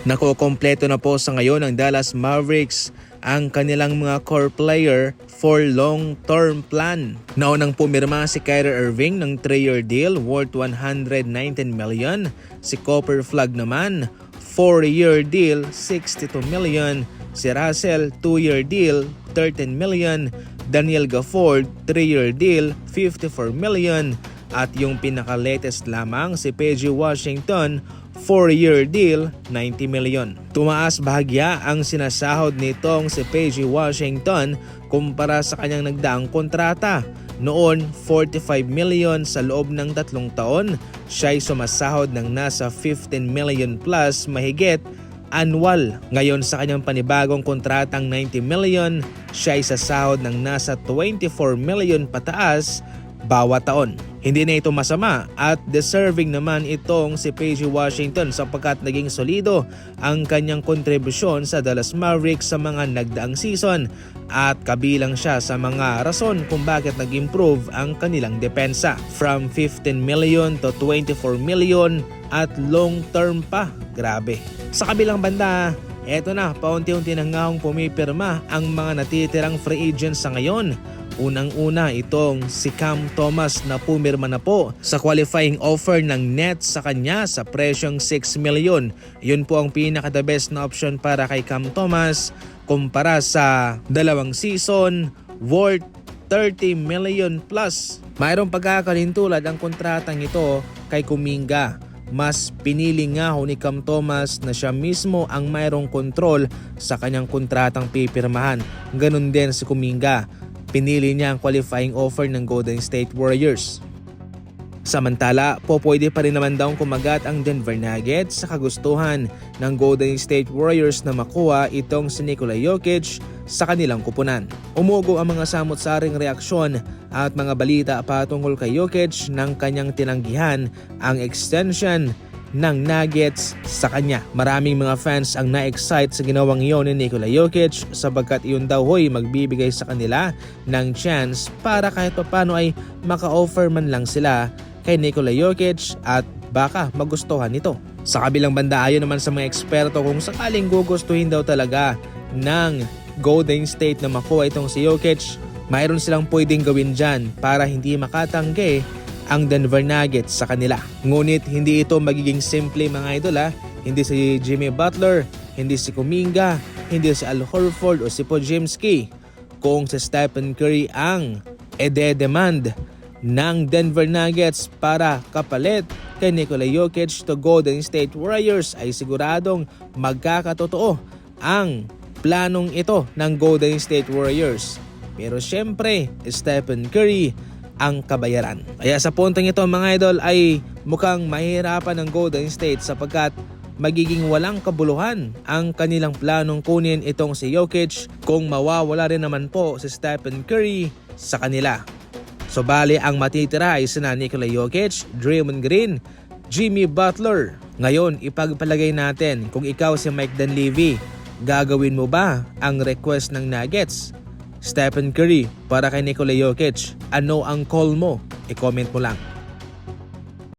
Nakokompleto na po sa ngayon ng Dallas Mavericks ang kanilang mga core player for long-term plan. Naunang pumirma si Kyrie Irving ng 3-year deal worth $119 million. Si Cooper Flag naman, 4-year deal, $62 million. Si Russell, 2-year deal, $13 million. Daniel Gafford, 3-year deal, $54 million. At yung pinaka-latest lamang si PG Washington, 4-year deal, $90 million. Tumaas bahagya ang sinasahod nitong si PG Washington kumpara sa kanyang nagdaang kontrata. Noon, $45 million sa loob ng 3 taon. Siya'y sumasahod ng nasa $15 million plus mahigit annual. Ngayon sa kanyang panibagong kontratang $90 million, siya'y sasahod ng nasa $24 million pataas bawat taon. Hindi na ito masama at deserving naman itong si PG Washington sapagkat naging solido ang kanyang kontribusyon sa Dallas Mavericks sa mga nagdaang season at kabilang siya sa mga rason kung bakit nag-improve ang kanilang depensa. From $15 million to $24 million at long term pa. Grabe. Sa kabilang banda, eto na, paunti-unti na ngahong pumipirma ang mga natitirang free agents sa ngayon. Unang-una itong si Cam Thomas na pumirma na po sa qualifying offer ng Nets sa kanya sa presyong $6 million. Yun po ang pinaka-the best na option para kay Cam Thomas kumpara sa 2 season worth $30 million plus. Mayroong pagkakalintulad ang kontratang ito kay Kuminga. Mas pinili nga ho ni Cam Thomas na siya mismo ang mayroong kontrol sa kanyang kontratang pipirmahan. Ganun din si Kuminga. Pinili niya ang qualifying offer ng Golden State Warriors. Samantala, pwede pa rin naman daw kumagat ang Denver Nuggets sa kagustuhan ng Golden State Warriors na makuha itong si Nikola Jokic sa kanilang kupunan. Umugo ang mga samot-saring reaksyon at mga balita patungkol kay Jokic nang kanyang tinanggihan ang extension ng Nuggets sa kanya. Maraming mga fans ang na-excite sa ginawang iyon ni Nikola Jokic sapagkat iyon daw ho'y magbibigay sa kanila ng chance para kahit paano ay maka-offer man lang sila kay Nikola Jokic at baka magustuhan nito. Sa kabilang banda, ayon naman sa mga eksperto, kung sakaling gugustuhin daw talaga ng Golden State na makuha itong si Jokic, mayroon silang pwedeng gawin dyan para hindi makatanggi ang Denver Nuggets sa kanila. Ngunit hindi ito magiging simple mga idol ha. Hindi si Jimmy Butler, hindi si Kuminga, hindi si Al Horford o si Podziemski. Kung si Stephen Curry ang ede-demand ng Denver Nuggets para kapalit kay Nikola Jokic to Golden State Warriors ay siguradong magkakatotoo ang planong ito ng Golden State Warriors. Pero syempre, Stephen Curry ang kabayaran. Kaya sa puntong ito mga idol ay mukhang mahirapan ng Golden State sapagkat magiging walang kabuluhan ang kanilang planong kunin itong si Jokic kung mawawala rin naman po si Stephen Curry sa kanila. So bali ang matitira ay sina Nikola Jokic, Draymond Green, Jimmy Butler. Ngayon ipagpalagay natin kung ikaw si Mike Dunleavy, gagawin mo ba ang request ng Nuggets? Stephen Curry para kay Nikola Jokic, ano ang call mo? I-comment mo lang.